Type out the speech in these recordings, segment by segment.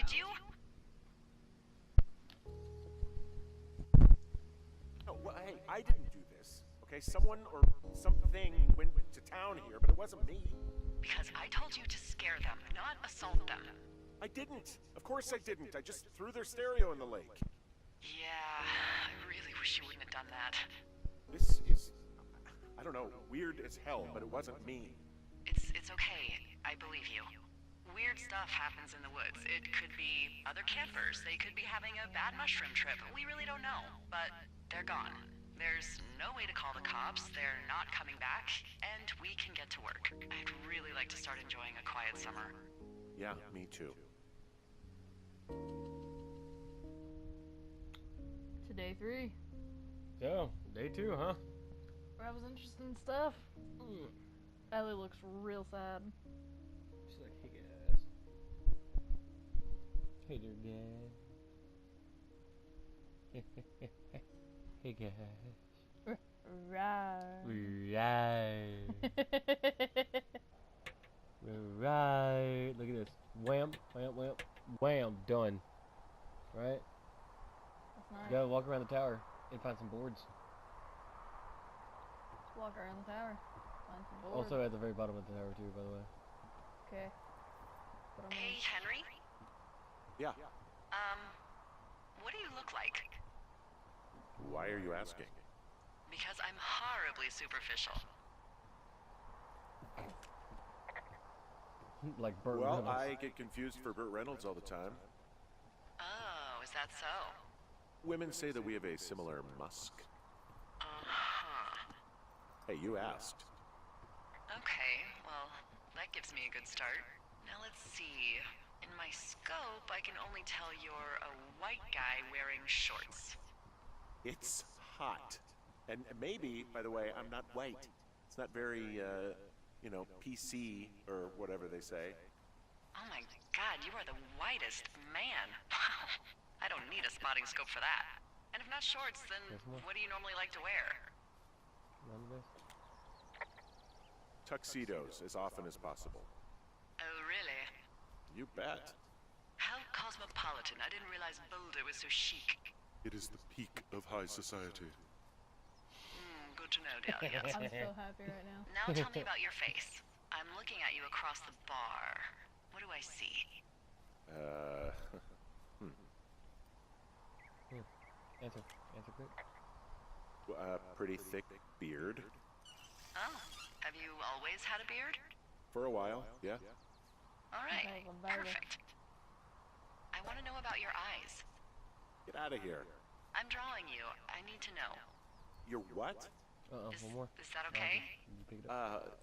did you? No, well, hey, I didn't do this. Okay, someone or something went to town here, but it wasn't me. Because I told you to scare them, not assault them. I didn't. Of course I didn't. I just threw their stereo in the lake. Yeah, I really wish you wouldn't have done that. This is, I don't know, weird as hell, but it wasn't me. It's okay. I believe you. Weird stuff happens in the woods. It could be other campers. They could be having a bad mushroom trip. We really don't know. But they're gone. There's no way to call the cops. They're not coming back. And we can get to work. I'd really like to start enjoying a quiet summer. Yeah, me too. To day 3. So, day 2, huh? That was interesting stuff. Ellie looks real sad. She's like, hey guys. Hey there, guys. Hey guys. Right. Right. Look at this. Wham, wham, wham, wham. Done. Right? That's nice. Gotta walk around the tower and find some boards. Let's walk around the tower. Find some boards. Also at the very bottom of the tower too, by the way. Okay. Hey, Henry? Yeah. What do you look like? Why are you asking? Because I'm horribly superficial. Like Burt Well, Reynolds. I get confused for Burt Reynolds all the time. Oh, is that so? Women say that we have a similar musk. Uh-huh. Hey, you asked. Okay, well, that gives me a good start. Now let's see. In my scope, I can only tell you're a white guy wearing shorts. It's hot. And maybe, by the way, I'm not white. It's not very, you know, PC or whatever they say. Oh my god, you are the whitest man. Wow. I don't need a spotting scope for that. And if not shorts, then what do you normally like to wear? None of this? Tuxedos as often as possible. Oh, really? You bet. How cosmopolitan. I didn't realize Boulder was so chic. It is the peak of high society. Good to know, Dahlia. I'm so happy right now. Now tell me about your face. I'm looking at you across the bar. What do I see? Answer quick. Pretty thick beard. Oh, have you always had a beard? For a while, yeah. All right, Okay, well, baby. perfect. I want to know about your eyes. Get out of here. I'm drawing you. I need to know. You're what? One more. Is that okay? You pick it up.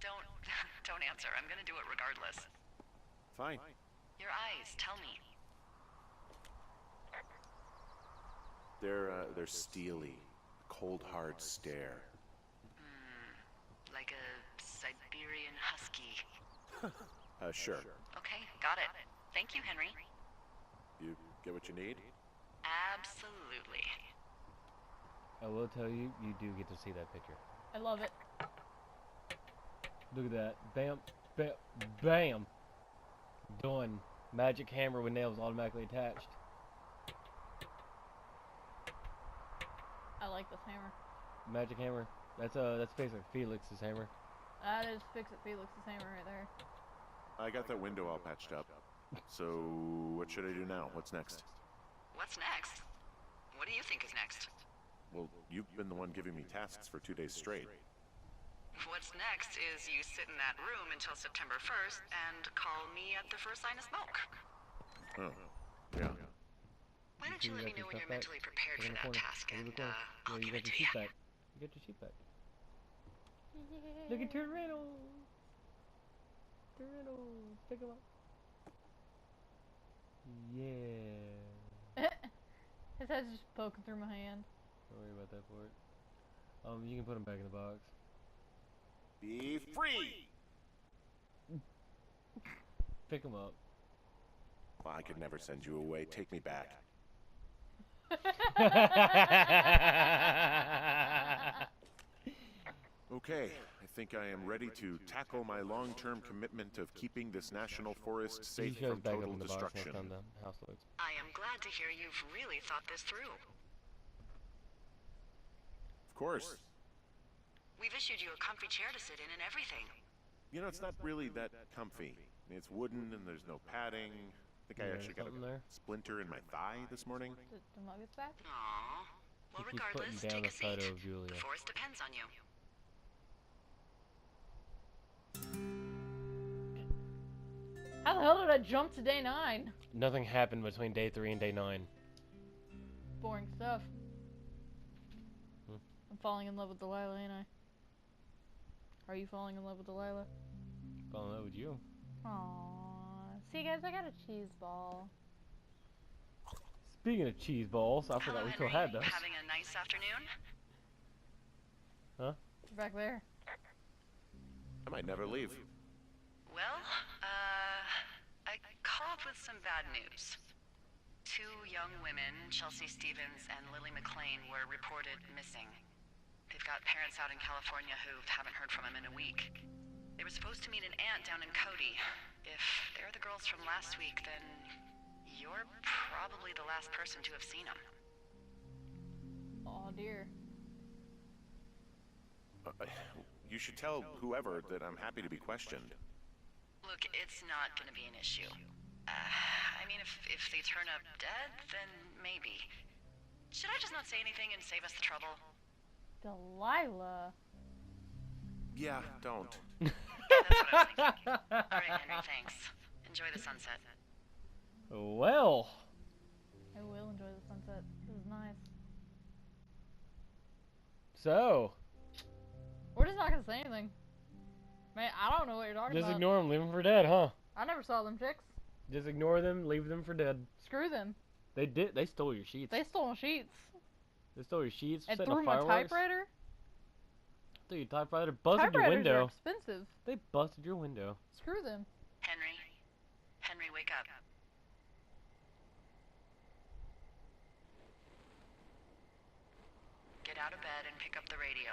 Don't answer. I'm gonna do it regardless. Fine. Your eyes, tell me. They're steely. Cold, hard stare. Like a Siberian husky. Sure. Okay, got it. Thank you, Henry. You get what you need? Absolutely. I will tell you, you do get to see that picture. I love it. Look at that. Bam, bam, bam. Done. Magic hammer with nails automatically attached. I like this hammer. Magic hammer. That's basically Felix's hammer. That is Fix It Felix's hammer right there. I got that window all patched up. So, what should I do now? What's next? What's next? What do you think is next? Well, you've been the one giving me tasks for 2 days straight. What's next is you sit in that room until September 1st and call me at the first sign of smoke. Oh, yeah. Why don't you let me know when you're mentally prepared for that task and I'll give it to you. You get your sheet back. Look at Torino. Torino. Pick him up. Yeah. His head's just poking through my hand. Don't worry about that part. You can put him back in the box. Be free! Pick him up. Well, I could never send you away. Take me back. Okay, I think I am ready to tackle my long-term commitment of keeping this national forest safe He shows from back up total in the box destruction. next time the house loads. I am glad to hear you've really thought this through. Of course. We've issued you a comfy chair to sit in and everything. You know, it's not really that comfy. I mean, it's wooden and there's no padding. I think I Yeah, actually got a something there. splinter in my thigh this morning. Did the mug get back? Aww. Well, He keeps putting regardless, down take a a seat. photo of Julia. The forest depends on you. How the hell did I jump to day 9? Nothing happened between day 3 and day 9. Boring stuff. Hmm. I'm falling in love with Delilah, ain't I? Are you falling in love with Delilah? Fall in love with you. Aww. See, guys, I got a cheese ball. Speaking of cheese balls, I forgot Hello, we still Henry. had those. Having a nice afternoon? Huh? Back there. I might never leave. Well, I called with some bad news. 2 young women, Chelsea Stevens and Lily McLean, were reported missing. They've got parents out in California who haven't heard from them in a week. They were supposed to meet an aunt down in Cody. If they're the girls from last week, then you're probably the last person to have seen them. Aw, dear. You should tell whoever that I'm happy to be questioned. Look, it's not gonna be an issue. I mean, if they turn up dead, then maybe. Should I just not say anything and save us the trouble? Delilah. Yeah, don't. Yeah, that's what I was thinking. Alright, Henry, thanks. Enjoy the sunset. Well, I will enjoy the sunset. This is nice. so We're just not gonna say anything. Man, I don't know what you're talking just about. ignore them, leave them for dead, huh? I never saw them chicks. Just ignore them, leave them for dead. Screw them. They did. They stole your sheets. They stole my sheets. They stole your sheets. And set threw off my fireworks. typewriter. Threw your typewriter. Busted your Typewriters are window. expensive. They busted your window. Screw them. Henry. Henry, wake up. Get out of bed and pick up the radio.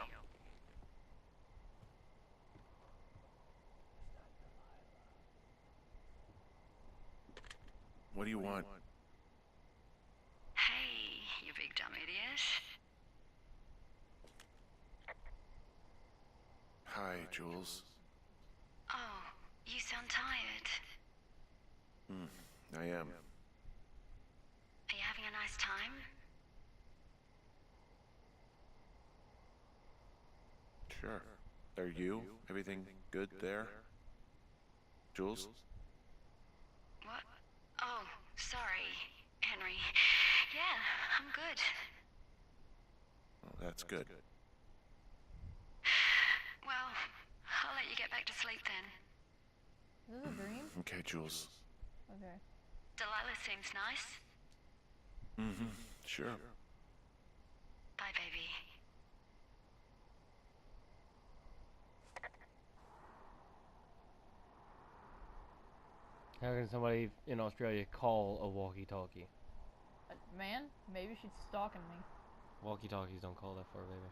What do you want? Hey, you big dumb idiot. Hi, Jules. Oh, you sound tired. I am. Are you having a nice time? Sure. Are you? Everything good there? Jules? What? Oh, sorry, Henry. Yeah, I'm good. Well, that's good. Well, I'll let you get back to sleep then. Is this a dream? Okay, Jules. Okay. Delilah seems nice. Sure. Bye, baby. How can somebody in Australia call a walkie-talkie? Man, maybe she's stalking me. Walkie-talkies don't call that far, baby.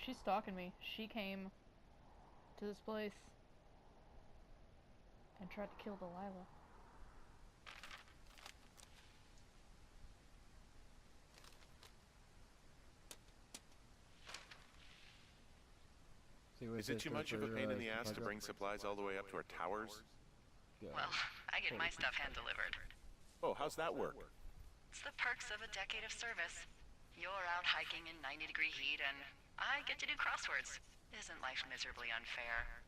She's stalking me. She came to this place and tried to kill Delilah. See what Is it says too much of a for, pain in the ass supply to drop? bring supplies all the way up to our towers? Yeah. Well, I get my stuff hand delivered. Oh, how's that work? It's the perks of a decade of service. You're out hiking in 90-degree heat, and I get to do crosswords. Isn't life miserably unfair?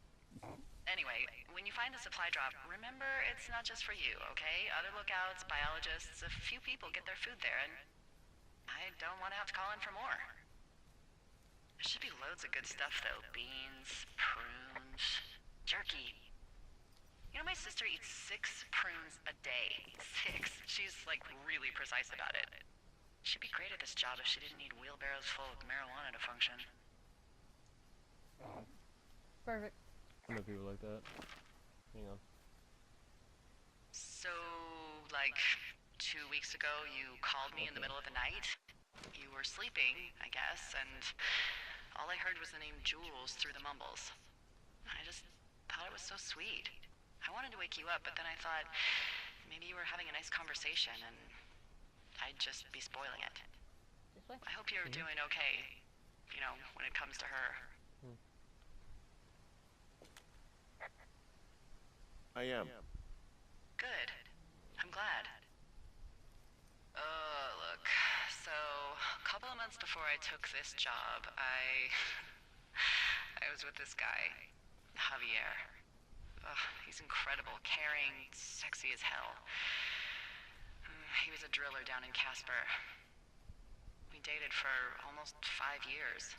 Anyway, when you find a supply drop, remember it's not just for you, okay? Other lookouts, biologists, a few people get their food there, and I don't want to have to call in for more. There should be loads of good stuff, though. Beans, prunes, jerky. You know, my sister eats 6 prunes a day. 6. She's, like, really precise about it. She'd be great at this job if she didn't need wheelbarrows full of marijuana to function. Perfect. I know people like that. Hang on. So, like, 2 weeks ago, you called me in the middle of the night. You were sleeping, I guess, and all I heard was the name Jules through the mumbles. I just thought it was so sweet. I wanted to wake you up, but then I thought maybe you were having a nice conversation and I'd just be spoiling it. This way. I hope you're doing okay, you know, when it comes to her. I am. Good. I'm glad. Look, so a couple of months before I took this job, I was with this guy, Javier. He's incredible, caring, sexy as hell. He was a driller down in Casper. We dated for almost 5 years.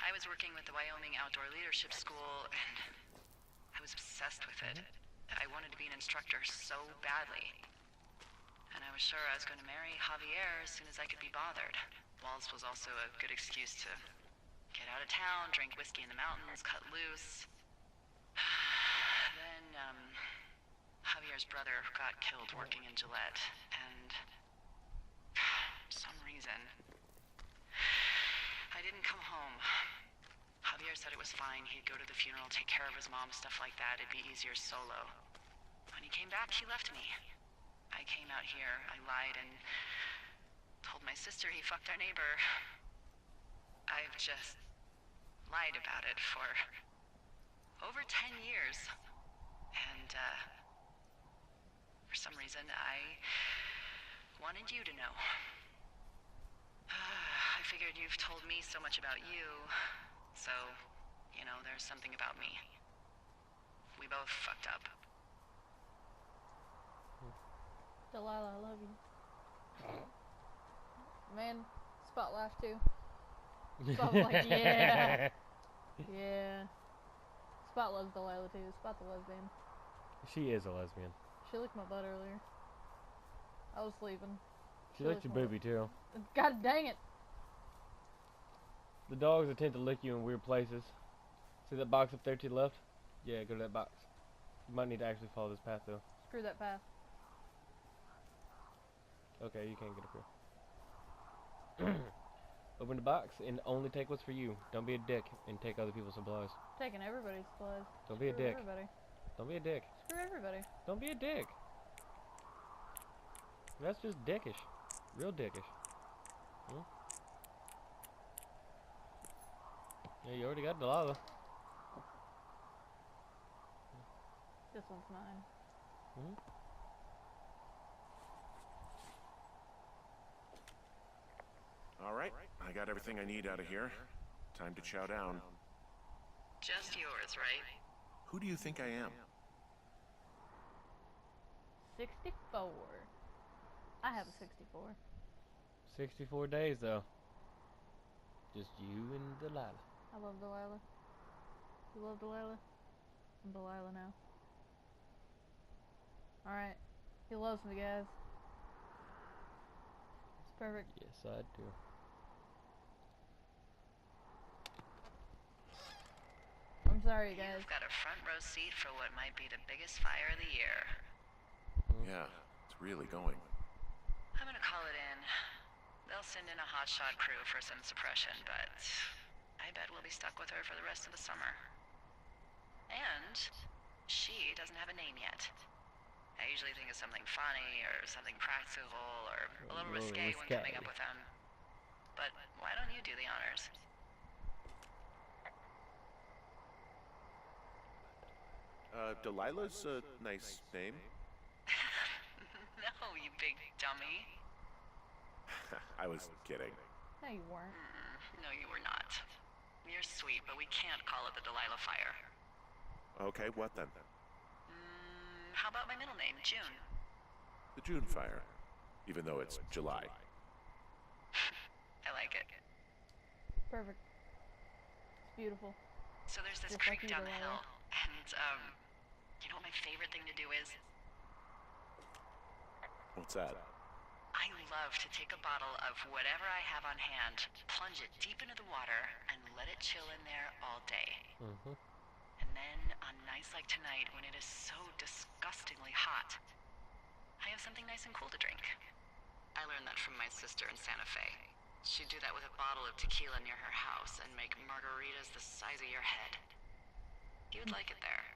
I was working with the Wyoming Outdoor Leadership School, and I was obsessed with it. I wanted to be an instructor so badly. And I was sure I was going to marry Javier as soon as I could be bothered. Walls was also a good excuse to get out of town, drink whiskey in the mountains, cut loose. Then, Javier's brother got killed working in Gillette, and for some reason, I didn't come home. Javier said it was fine. He'd go to the funeral, take care of his mom, stuff like that. It'd be easier solo. When he came back, he left me. I came out here, I lied, and told my sister he fucked our neighbor. I've just lied about it for over 10 years. And, for some reason, I wanted you to know. I figured you've told me so much about you, so, you know, there's something about me. We both fucked up. Delilah, I love you. Man, Spot laughed too. Spot was like, yeah. Yeah. Spot loves Delilah too. Spot's a lesbian. She is a lesbian. She licked my butt earlier. I was sleeping. She licked your booby too. God dang it. The dogs that tend to lick you in weird places. See that box up there to the left? Yeah, go to that box. You might need to actually follow this path though. Screw that path. Okay, you can't get up here. Open the box and only take what's for you. Don't be a dick and take other people's supplies. Taking everybody's supplies. Don't be a Screw dick. Everybody. Don't be a dick. Screw everybody. Don't be a dick. That's just dickish. Real dickish. Hmm? Yeah, you already got Delilah. This one's mine. Hmm? All right, I got everything I need out of here. Time to chow down. Just yours, right? Who do you think I am? 64. I have a 64. 64 days though. Just you and Delilah. I love Delilah. You love Delilah? I'm Delilah now. Alright. He loves me, guys. It's perfect. Yes, I do. I'm sorry, guys. You've got a front row seat for what might be the biggest fire of the year. Yeah, it's really going. I'm gonna call it in. They'll send in a hotshot crew for some suppression, but I bet we'll be stuck with her for the rest of the summer. And she doesn't have a name yet. I usually think of something funny or something practical or a little risque when coming up with them. But why don't you do the honors? Delilah's a nice name. No, you big dummy. I was kidding. No, you weren't. No, you were not. You're sweet, but we can't call it the Delilah Fire. Okay, what then? How about my middle name, June? The June Fire. Even though it's July. I like it. Perfect. It's beautiful. So there's this Just creek like you, down the Delilah. hill, and, you know what my favorite thing to do is? What's that? I love to take a bottle of whatever I have on hand, plunge it deep into the water, and let it chill in there all day. Mm-hmm. And then, on nights like tonight, when it is so disgustingly hot, I have something nice and cool to drink. I learned that from my sister in Santa Fe. She'd do that with a bottle of tequila near her house and make margaritas the size of your head. You'd like it there.